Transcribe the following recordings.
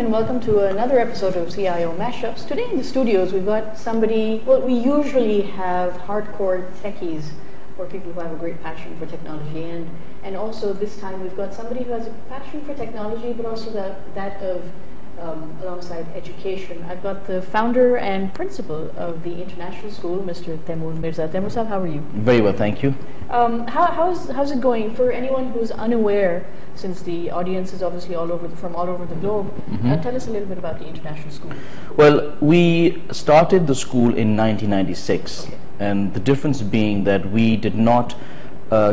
and welcome to another episode of CIO Mashups. Today in the studios we've got somebody, well, we usually have hardcore techies or people who have a great passion for technology, and also this time we've got somebody who has a passion for technology but also that of alongside education. I've got the founder and principal of the international school, Mr. Taymur Mirza. Taymur sahab, how are you? Very well, thank you. How's it going for anyone who's unaware, since the audience is obviously from all over the globe? Tell us a little bit about the international school. Well, we started the school in 1996, and the difference being that we did not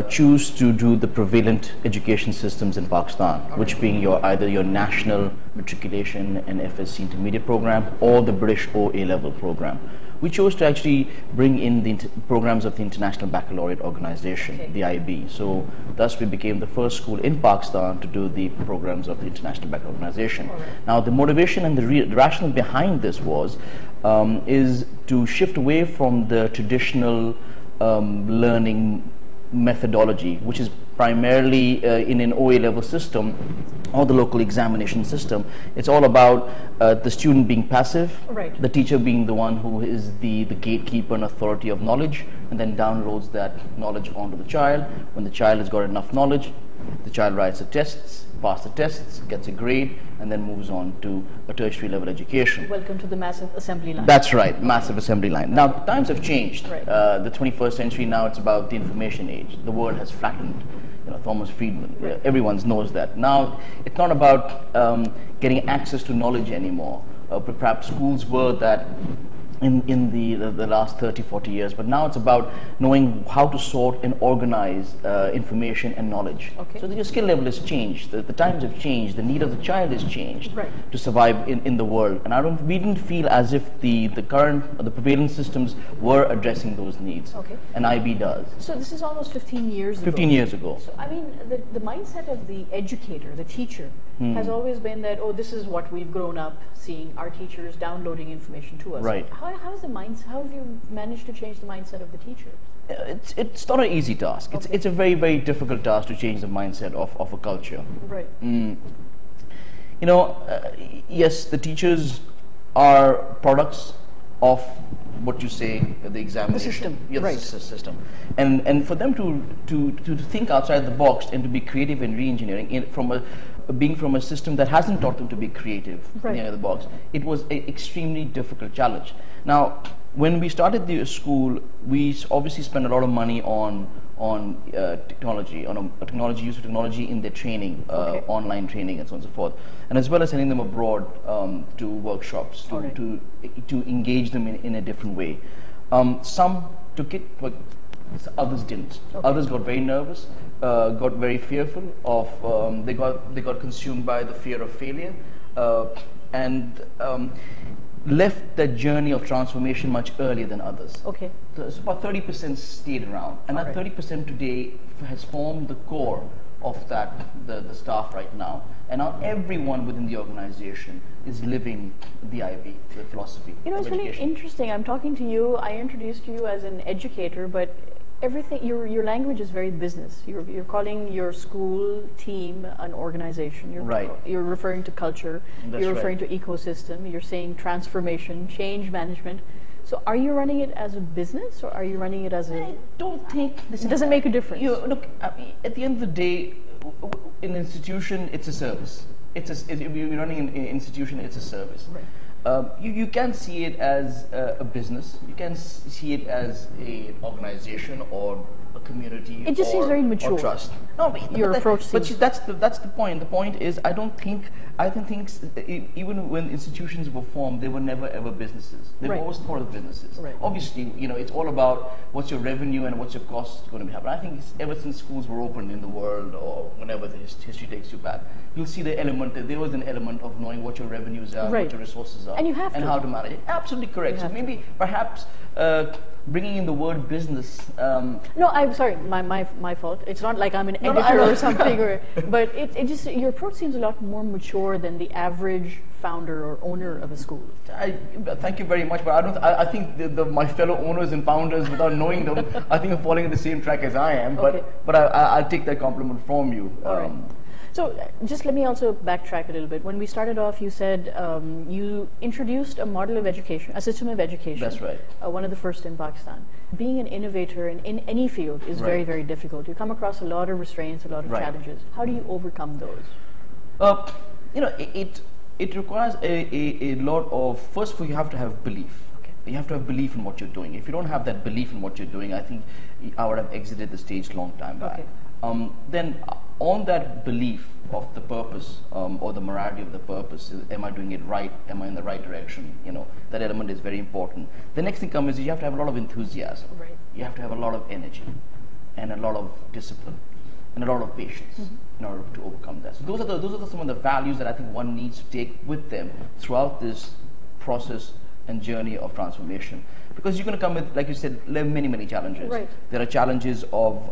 choose to do the prevalent education systems in Pakistan, which being either your national matriculation and FSC intermediate program or the British OA level program. We chose to actually bring in the programs of the International Baccalaureate Organization, the IB. So thus we became the first school in Pakistan to do the programs of the International Baccalaureate Organization. Now the motivation and the rationale behind this is to shift away from the traditional learning methodology, which is primarily in an OA level system or the local examination system. It's all about the student being passive, the teacher being the one who is the gatekeeper and authority of knowledge, and then downloads that knowledge onto the child. When the child has got enough knowledge, the child writes the tests, passes the tests, gets a grade, and then moves on to a tertiary level education. Welcome to the massive assembly line. That's right, massive assembly line. Now, times have changed. The 21st century, now it's about the information age. The world has flattened. Thomas Friedman, everyone knows that. Now, it's not about getting access to knowledge anymore. Perhaps schools were that in the last 30, 40 years, but now it's about knowing how to sort and organize information and knowledge. So your skill level has changed, the times have changed, the need of the child has changed to survive in the world. And we didn't feel as if the prevalent systems were addressing those needs, and IB does. So this is almost 15 years ago. 15 years ago. So I mean, the mindset of the educator, the teacher, has always been that, oh, this is what we've grown up seeing, our teachers downloading information to us. How's the mindset? How have you managed to change the mindset of the teacher? It's not an easy task. It's a very, very difficult task to change the mindset of a culture. Yes, the teachers are products of what you say, the examination. The system. The system. And for them to think outside the box and to be creative in re-engineering being from a system that hasn't taught them to be creative near the box, it was an extremely difficult challenge. Now, when we started the school, we obviously spent a lot of money on technology, use of technology in their training, online training and so on and so forth, and as well as sending them abroad to workshops to engage them in a different way. Some took it, but others didn't. Others got very nervous, got very fearful of, they got consumed by the fear of failure, and left the journey of transformation much earlier than others. So about 30% stayed around, and that 30% today has formed the core of the staff right now. And now everyone within the organization is living the IB, the philosophy. It's really interesting. I'm talking to you, I introduced you as an educator, but everything, your language is very business. You're calling your school team an organization. You're referring to culture. You're referring to ecosystem. You're saying transformation, change management. So are you running it as a business, or are you running it as a... I don't think... It doesn't make a difference. Look, at the end of the day, in an institution, it's a service. If you're running an institution, it's a service. You can see it as a business. You can see it as an organization or a community. It just seems very mature. Or trust. No, but your approach. But that's the point. The point is, I think even when institutions were formed, they were never ever businesses. They were always thought of businesses. Obviously, it's all about what's your revenue and what's your cost going to be. I think ever since schools were opened in the world, or whenever the history takes you back, you'll see the element that there was an element of knowing what your revenues are, what your resources are, and you have and how to manage it. Absolutely correct. So maybe perhaps bringing in the word business. No, I'm sorry, my fault. It's not like I'm an editor or something, but it just, your approach seems a lot more mature than the average founder or owner of a school. Thank you very much, but I think my fellow owners and founders, without knowing them, I think are falling in the same track as I am. But I'll take that compliment from you. So just let me also backtrack a little bit. When we started off, you said you introduced a model of education, a system of education. That's right. One of the first in Pakistan. Being an innovator in any field is very, very difficult. You come across a lot of restraints, a lot of challenges. How do you overcome those? It requires a lot of, first of all, you have to have belief. You have to have belief in what you're doing. If you don't have that belief in what you're doing, I think I would have exited the stage long time back. Then on that belief of the purpose or the morality of the purpose, am I doing it right? Am I in the right direction? That element is very important. The next thing comes is you have to have a lot of enthusiasm. Right. You have to have a lot of energy and a lot of discipline and a lot of patience in order to overcome that. So those are some of the values that I think one needs to take with them throughout this process and journey of transformation, because you're going to come with, like you said, many challenges. Right. There are challenges of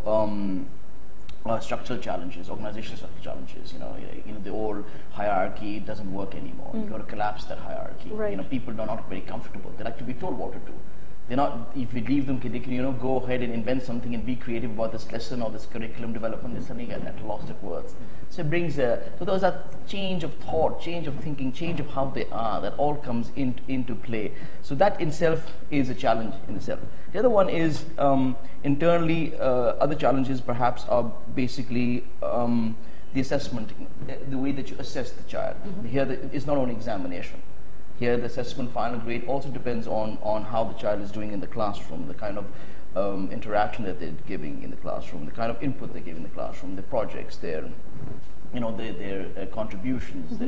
structural challenges, organizational structural challenges. The old hierarchy doesn't work anymore. You got to collapse that hierarchy. Right. People are not very comfortable. They like to be told what to do. They're not. If we leave them, they can go ahead and invent something and be creative about this lesson or this curriculum development. They suddenly get lost at words. So it brings so there's that change of thought, change of thinking, change of how they are. That all comes into play. So that itself is a challenge in itself. The other one is internally. Other challenges perhaps are basically the assessment, the way that you assess the child. Here, it's not only examination. Here, the assessment final grade also depends on how the child is doing in the classroom, the kind of interaction that they're giving in the classroom, the kind of input they give in the classroom, the projects, their contributions.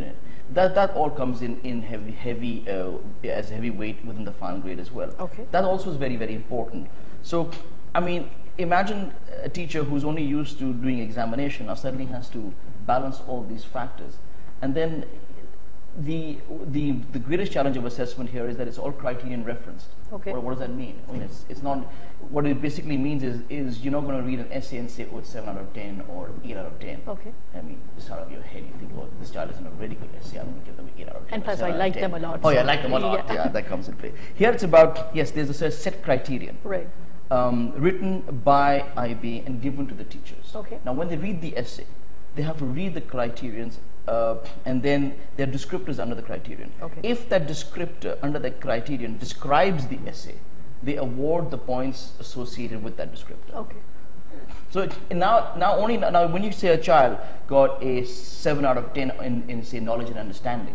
That all comes in heavy as heavy weight within the final grade as well. Okay. That also is very, very important. So, imagine a teacher who's only used to doing examination now suddenly has to balance all these factors, and then the greatest challenge of assessment here is that it's all criterion referenced. Okay. What does that mean? It's not. What it basically means is you're not going to read an essay and say, oh, it's 7 out of 10 or 8 out of 10. Okay. Just out of your head, you think, oh, this child is in a really good essay. I'm going to give them 8 out of 10. And plus, I like them a lot. Oh, yeah, I like them a lot. Yeah, that comes in play. Here, it's about there's a set criterion. Right. Written by IB and given to the teachers. Okay. Now, when they read the essay, they have to read the criterions and then there are descriptors under the criterion. Okay. If that descriptor under the criterion describes the essay, they award the points associated with that descriptor. Okay. So now when you say a child got a 7 out of 10 in say knowledge and understanding,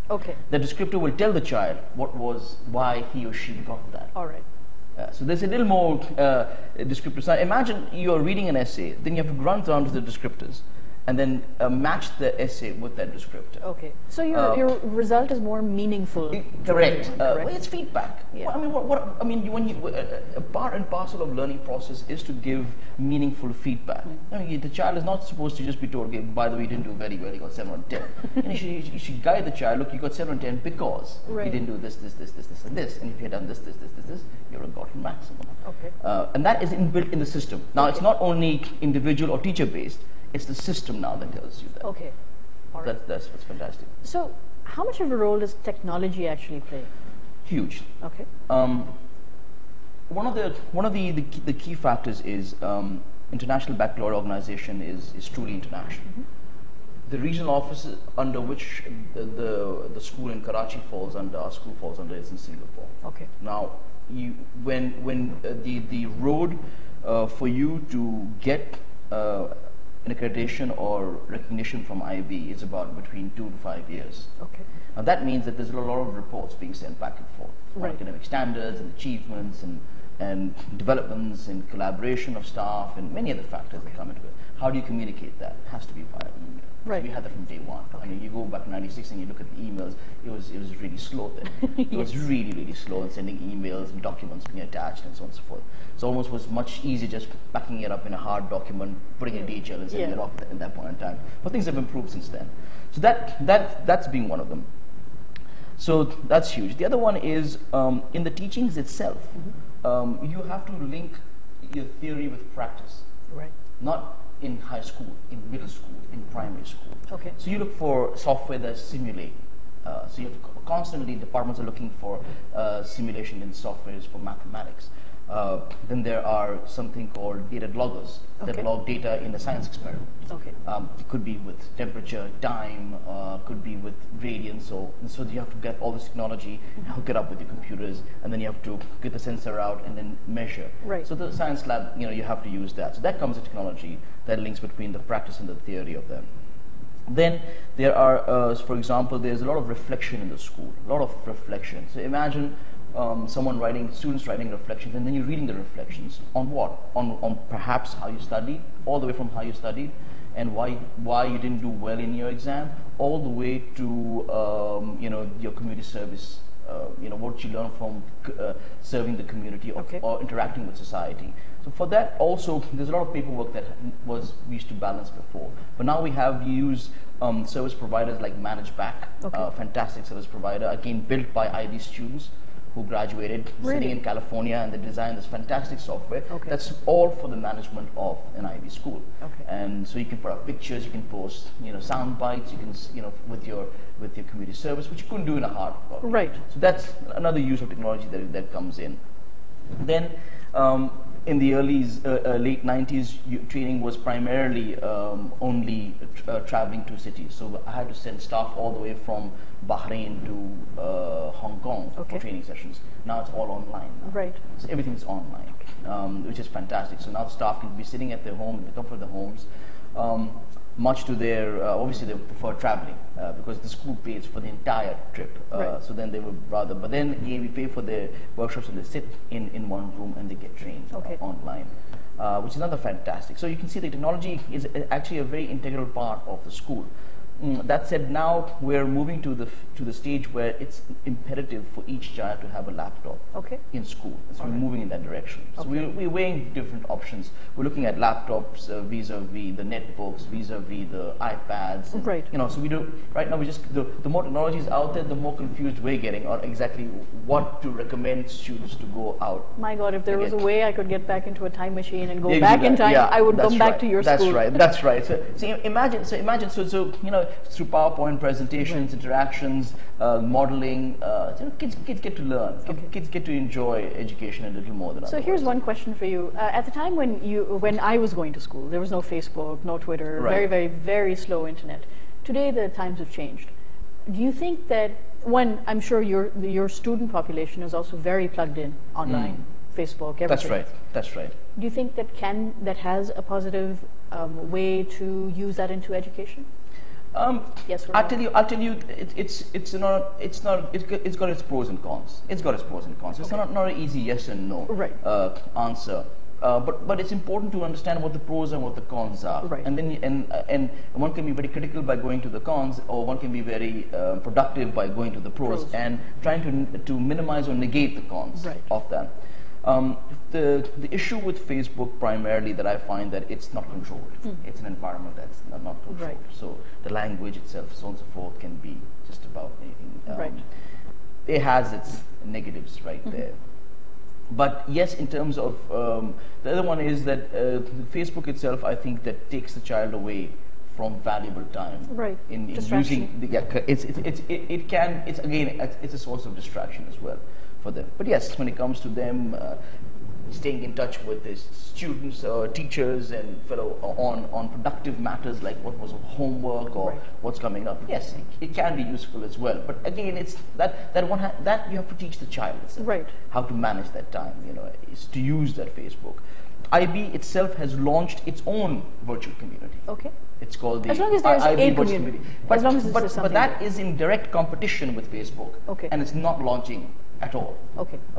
okay, the descriptor will tell the child why he or she got that. All right. So there's a little more descriptors. Now imagine you're reading an essay, then you have to run down to the descriptors and then match the essay with that descriptor. Okay. So your result is more meaningful. Correct. Correct. Well, it's feedback. Yeah. A part and parcel of learning process is to give meaningful feedback. The child is not supposed to just be told, okay, by the way, you didn't do very well, you got 7 on 10. You should guide the child, look, you got 7 on 10 because you didn't do this, and this. And if you had done this, you would have gotten maximum. Okay. And that is inbuilt in the system. Now, it's not only individual or teacher-based, it's the system now that tells you that. Okay. All right. That's what's fantastic. So, how much of a role does technology actually play? Huge. Okay. One of the key factors is International Baccalaureate Organization is truly international. The regional office under which the school in Karachi falls under, our school falls under, is in Singapore. Okay. Now, when the road for you to get an accreditation or recognition from IB is about between 2 to 5 years. Okay. Now that means that there's a lot of reports being sent back and forth on academic standards and achievements and developments and collaboration of staff and many other factors that come into it. How do you communicate that? It has to be via email. Right. We had that from day one. Okay. You go back to '96 and you look at the emails. It was really slow then. It was really slow in sending emails and documents being attached and so on and so forth. So almost was much easier just packing it up in a hard document, putting a DHL and sending it off at that point in time. But things have improved since then. So that's being one of them. So that's huge. The other one is in the teachings itself. You have to link your theory with practice. Right. Not in high school, in middle school, in primary school. Okay. So you look for software that's simulating. So you have constantly, departments are looking for simulation in softwares for mathematics. Then there are something called data loggers that log data in a science experiment. Okay. It could be with temperature, time, could be with radiance, so you have to get all this technology and hook it up with your computers, and then you have to get the sensor out and then measure. Right. So the science lab, you have to use that. So that comes with technology that links between the practice and the theory of them. Then there are, for example, there's a lot of reflection in the school, a lot of reflection. So imagine students writing reflections, and then you're reading the reflections on what? On perhaps how you studied, all the way from how you studied, and why you didn't do well in your exam, all the way to your community service. What you learn from serving the community or interacting with society. So for that also, there's a lot of paperwork that we used to balance before. But now we use service providers like ManageBack, fantastic service provider, again built by IB students who graduated sitting in California, and they designed this fantastic software that's all for the management of an IB school. And so you can put up pictures, you can post sound bites, you can with your community service, which you couldn't do in a hard copy. Right. So that's another use of technology that comes in. Then in the late 90s, training was primarily only traveling to cities. So I had to send staff all the way from Bahrain to Hong Kong for training sessions. Now it's all online. Right. So everything's online, which is fantastic. So now the staff can be sitting at their home, in the comfort of their homes. Much to their, obviously they prefer traveling because the school pays for the entire trip. So then they would rather, but then again we pay for their workshops, and they sit in one room and they get trained online, which is another fantastic. So you can see the technology is actually a very integral part of the school. That said, now we're moving to the stage where it's imperative for each child to have a laptop in school. So we're moving in that direction. So we're weighing different options. We're looking at laptops vis-a-vis the netbooks, vis-a-vis the iPads. Right. So we do right now. The more technology is out there, the more confused we're getting on exactly what to recommend students to go out. My God, if there was a way I could get back into a time machine and go back in time, I would come back to your school. That's right. So imagine. Through PowerPoint presentations, interactions, modeling, kids get to learn. Kids get to enjoy education a little more than others. So here's one question for you. At the time when I was going to school, there was no Facebook, no Twitter, very, very, very slow internet. Today the times have changed. Do you think that, I'm sure your student population is also very plugged in online, Facebook, everything. That's right. Do you think that has a positive way to use that into education? Yes or no? I'll tell you. It's got its pros and cons. It's not an easy yes and no answer. But it's important to understand what the pros and what the cons are. Right. And then and one can be very critical by going to the cons, or one can be very productive by going to the pros and trying to minimize or negate the cons of them. The issue with Facebook primarily that I find that it's not controlled. It's an environment that's not controlled. So the language itself, so on and so forth, can be just about anything. It has its negatives there. But yes, in terms of the other one is that Facebook itself, I think that takes the child away from valuable time in using it's a source of distraction as well for them. But yes, when it comes to them staying in touch with their students, teachers, and fellow on productive matters like what was homework or what's coming up, yes, it can be useful as well. But again, it's that you have to teach the child itself how to manage that time. Is to use that Facebook. IB itself has launched its own virtual community. It's called the as long as there's IB a virtual community. But that is in direct competition with Facebook, and it's not launching at all.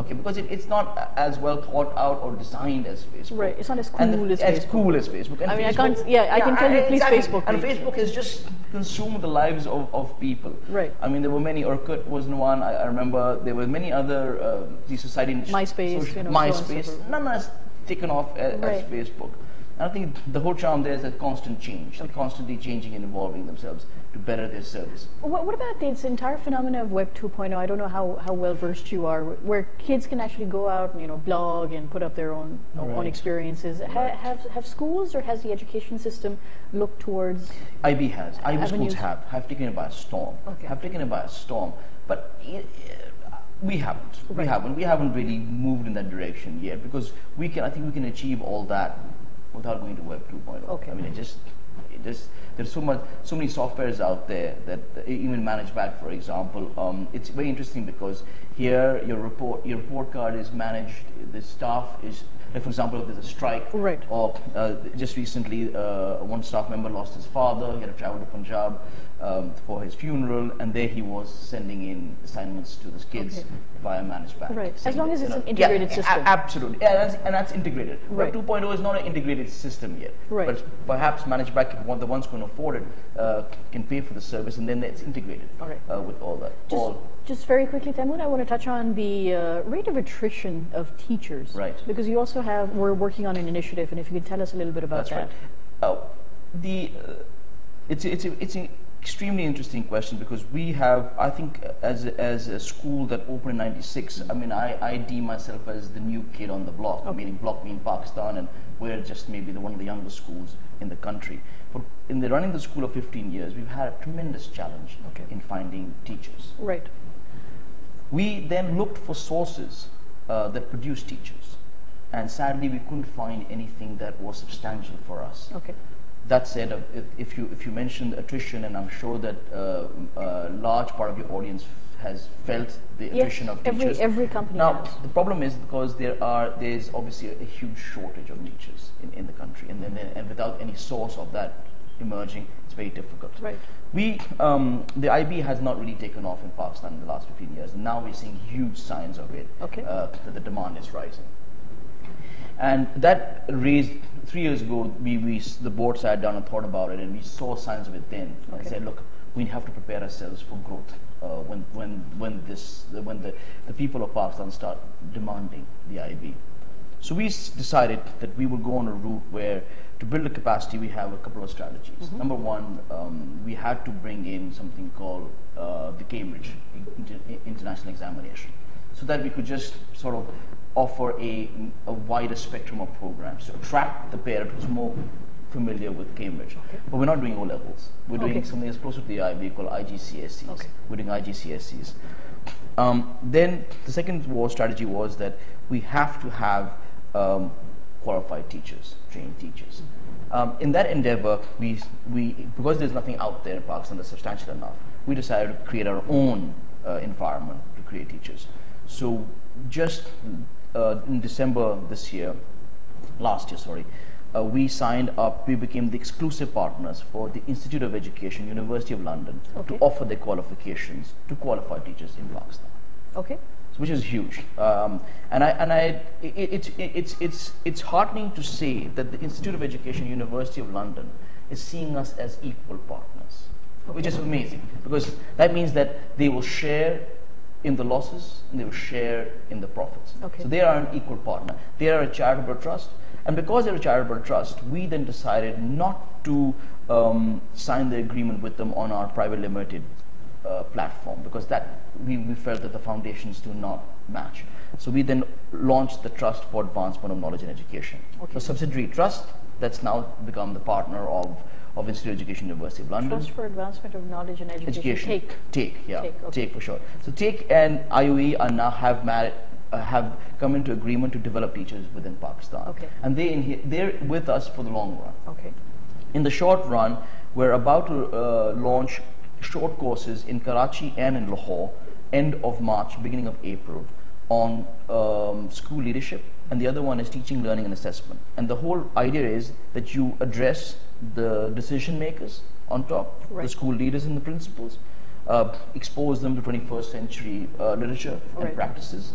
Because it's not as well thought out or designed as Facebook. It's not as cool as Facebook. And I mean, Facebook, I can tell you, please, Facebook. And Facebook has just consumed the lives of people. I mean, there were many. Orkut was one. I remember there were many other society. MySpace. None has taken off as Facebook. And I think the whole charm there is a constant change. They're constantly changing and evolving themselves to better their service. What about this entire phenomena of Web 2.0? I don't know how well versed you are, where kids can actually go out and blog and put up their own experiences. Have schools or has the education system looked towards? IB has. IB schools have taken it by a storm. Have taken it by a storm. But We haven't. Right. We haven't really moved in that direction yet, because we can. I think we can achieve all that without going to Web 2.0. Okay. I mean, there's so many softwares out there that even managed back, for example. It's very interesting because here your report card is managed. The staff is, like for example, if there's a strike, right, or just recently one staff member lost his father. He had to travel to Punjab for his funeral, and there he was sending in assignments to the kids via managed back. Right. As long as it's an integrated system. Absolutely. Yeah, that's integrated. Right. But 2.0 is not an integrated system yet. Right. But perhaps managed back, if the ones who can afford it, can pay for the service, and then it's integrated with all that. Just very quickly, Taymur, I want to touch on the rate of attrition of teachers. Right. Because you also we're working on an initiative, and if you could tell us a little bit about that. Right. It's an extremely interesting question, because we have, I think, as a school that opened in '96. I mean, I deem myself as the new kid on the block, meaning block mean Pakistan, and we're just maybe one of the youngest schools in the country. But in the running the school of 15 years, we've had a tremendous challenge in finding teachers. Right. We then looked for sources that produce teachers, and sadly we couldn't find anything that was substantial for us. Okay. That said, if you mentioned attrition, and I'm sure that a large part of your audience has felt the attrition of teachers. Every company now, has. the problem is because there's obviously a huge shortage of teachers in the country, and without any source of that emerging, it's very difficult. Right. The IB has not really taken off in Pakistan in the last 15 years, and now we're seeing huge signs of it, that the demand is rising. And that raised, 3 years ago, the board sat down and thought about it, and we saw signs of it then, and said, look, we have to prepare ourselves for growth when the people of Pakistan start demanding the IB. So we decided that we would go on a route where, to build the capacity, we have a couple of strategies. Number one, we had to bring in something called the Cambridge International Examination, so that we could just sort of offer a wider spectrum of programs to attract the parent who's more familiar with Cambridge. But we're not doing O-levels. We're doing something that's closer to the IB called IGCSEs. We're doing IGCSEs. Then the second strategy was that we have to have qualified teachers, trained teachers. In that endeavor, because there's nothing out there in Pakistan that's substantial enough, we decided to create our own environment to create teachers. So just in December last year, we signed up, we became the exclusive partners for the Institute of Education, University of London, to offer their qualifications to qualified teachers in Pakistan. Okay. Which is huge, it's heartening to say that the Institute of Education, University of London, is seeing us as equal partners, which is amazing, because that means that they will share in the losses and they will share in the profits. So they are an equal partner. They are a charitable trust, and because they're a charitable trust, we then decided not to sign the agreement with them on our private limited platform, because that we felt that the foundations do not match. So we then launched the Trust for Advancement of Knowledge and Education, a subsidiary trust that's now become the partner of Institute of Education, University of London. Trust for Advancement of Knowledge and Education. Take for sure. So Take and IOE are now have come into agreement to develop teachers within Pakistan, and they're with us for the long run. In the short run, we're about to launch short courses in Karachi and in Lahore, end of March, beginning of April, on school leadership, and the other one is teaching, learning, and assessment. And the whole idea is that you address the decision makers on top, the school leaders and the principals, expose them to 21st century literature and practices,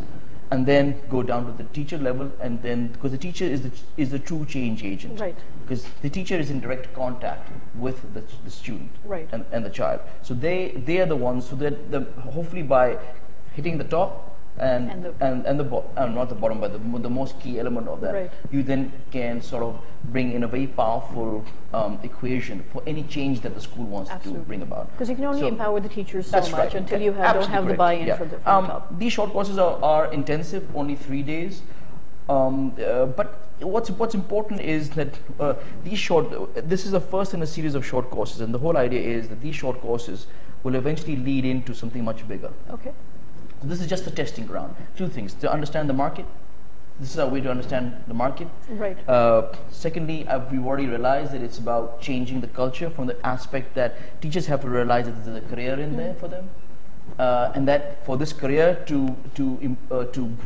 and then go down to the teacher level, and then, because the teacher is the true change agent, because the teacher is in direct contact with the student and the child. So they are the ones, so that hopefully by hitting the top and the bottom, not the bottom, but the most key element of that, you then can sort of bring in a very powerful equation for any change that the school wants to bring about. Because you can only empower the teachers so much until you don't have the buy-in from the top. These short courses are intensive, only 3 days. But what's important is that this is the first in a series of short courses, and the whole idea is that these short courses will eventually lead into something much bigger. So this is just a testing ground. Two things: to understand the market. This is a way to understand the market. Right. Secondly, we've already realized that it's about changing the culture from the aspect that teachers have to realize that there's a career in there for them. And that for this career to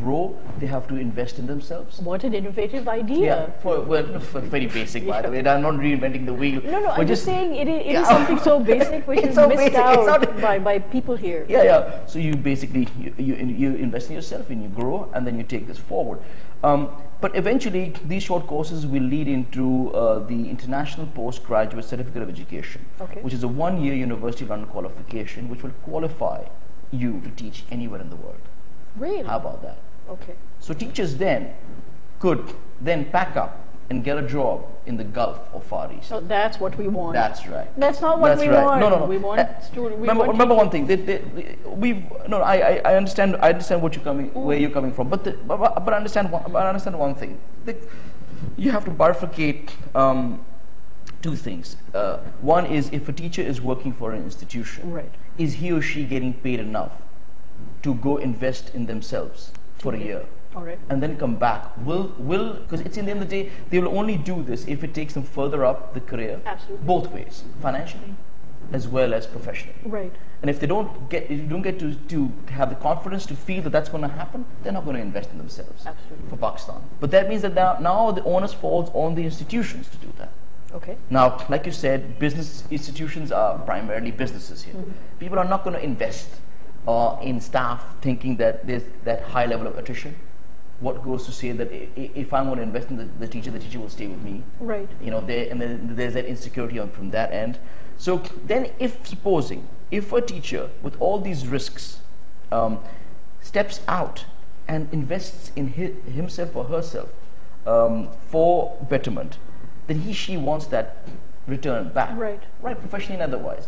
grow, they have to invest in themselves. What an innovative idea! Yeah, for very basic, by the way. I'm not reinventing the wheel. No, I'm just saying it is something so basic which is missed out by people here. Yeah. So you basically you invest in yourself and you grow, and then you take this forward. But eventually, these short courses will lead into the International Postgraduate Certificate of Education, which is a one-year university-run qualification, which will qualify you to teach anywhere in the world. Really? How about that? Okay. So teachers then could then pack up and get a job in the Gulf or Far East. So that's what we want. That's right. That's not what we want. No. We want remember one thing. I understand what you're coming, where you're coming from. But I understand one thing. You have to bifurcate two things. One is, if a teacher is working for an institution, right, is he or she getting paid enough to go invest in themselves for a year? All right. And then come back. Because it's in the end of the day, they will only do this if it takes them further up the career. Absolutely. Both ways, financially as well as professionally. Right. And if they don't get to have the confidence to feel that that's going to happen, they're not going to invest in themselves. Absolutely. For Pakistan. But that means that now the onus falls on the institutions to do that. Okay. Now, like you said, business institutions are primarily businesses here. People are not going to invest in staff thinking that there's that high level of attrition. What goes to say that if I'm going to invest in the teacher will stay with me. Right. And then there's that insecurity from that end. So then, supposing a teacher with all these risks steps out and invests in himself or herself for betterment, then she wants that return back. Right. Right, professionally and otherwise.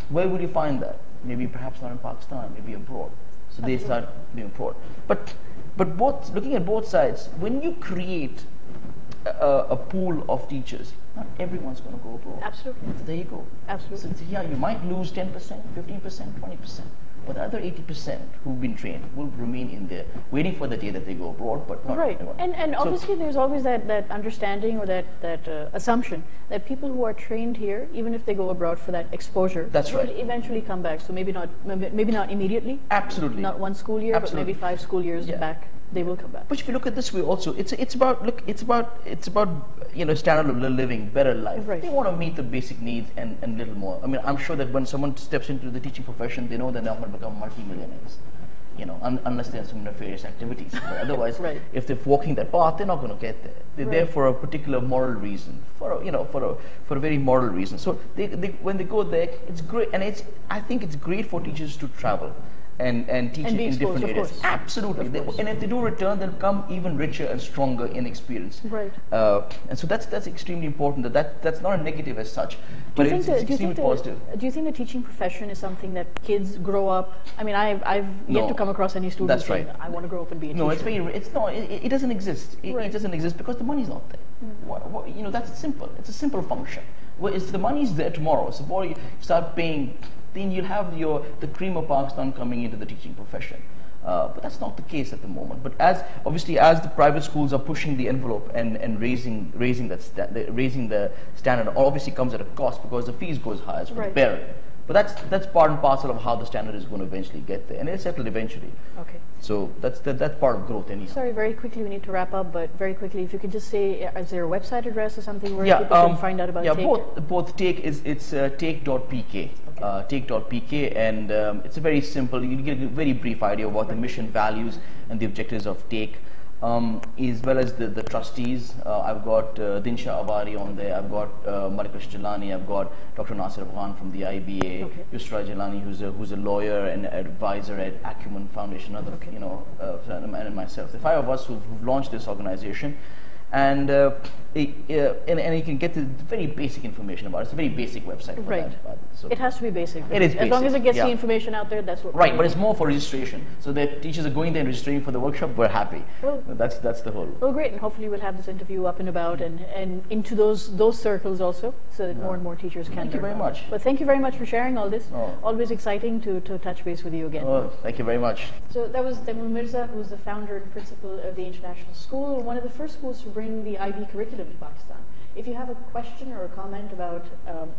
Where would you find that? Maybe perhaps not in Pakistan, maybe abroad. So they start being abroad. But looking at both sides, when you create a pool of teachers, not everyone's going to go abroad. Absolutely. So there you go. Absolutely. So you might lose 10%, 15%, 20%. But the other 80% who've been trained will remain in there, waiting for the day that they go abroad, but not right. everyone. And obviously there's always that understanding or that assumption that people who are trained here, even if they go abroad for that exposure, will eventually come back. So maybe not immediately. Absolutely. Not one school year, but maybe 5 school years back. They will come back. But if you look at this way, also, it's about standard of living, better life. Right. They want to meet the basic needs and little more. I mean, I'm sure that when someone steps into the teaching profession, they know that they're not going to become multi-millionaires. Unless there's some nefarious activities. But otherwise, if they're walking that path, they're not going to get there. They're there for a particular moral reason, for a very moral reason. So when they go there, it's great, and I think it's great for teachers to travel and teach in different areas. Absolutely. And if they do return, they'll come even richer and stronger in experience. Right. And so that's extremely important. That's not a negative as such, but it's extremely positive. Do you think the teaching profession is something that kids grow up? I mean, I've yet to come across any students saying, I want to grow up and be a teacher. No, it doesn't exist. It doesn't exist because the money's not there. That's simple. It's a simple function. Well, if the money's there tomorrow, so you start paying, then you'll have the cream of Pakistan coming into the teaching profession. But that's not the case at the moment. But as the private schools are pushing the envelope and raising the standard, obviously comes at a cost because the fees goes higher for the parent. But that's part and parcel of how the standard is going to eventually get there, and it'll settle eventually. Okay. So that's part of growth anyhow. Sorry, very quickly, we need to wrap up, but very quickly, if you could just say, is there a website address or something where people can find out about Take? Both Take it's take.pk. Take.pk, and it's a very simple, you get a very brief idea of what the mission, values, and the objectives of Take, as well as the trustees. I've got Dinsha Avari on there, I've got Marikash Jalani, I've got Dr. Nasir Afghan from the IBA, Yusra Jalani, who's a lawyer and advisor at Acumen Foundation, and myself. The 5 of us who've launched this organization. And and you can get the very basic information about it. It's a very basic website for Right. that. So It has to be basic. It is As long as basic, it gets yeah. the information out there, that's what right, but it's more for registration. So that teachers are going there and registering for the workshop, we're happy. Well- That's the whole. Well, great, and hopefully we'll have this interview up and about and into those circles also, so that more and more teachers can. Thank you learn very about it. much. But thank you very much for sharing all this. Oh. Always exciting to touch base with you again. Oh, thank you very much. So that was Taymur Mirza, who was the founder and principal of the International School, one of the first schools to bring the IB curriculum to Pakistan. If you have a question or a comment about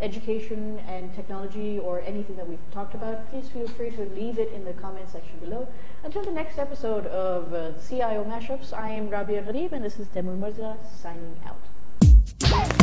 education and technology or anything that we've talked about, please feel free to leave it in the comment section below. Until the next episode of CIO Mashups, I am Rabia Gharib, and this is Taymur Mirza signing out.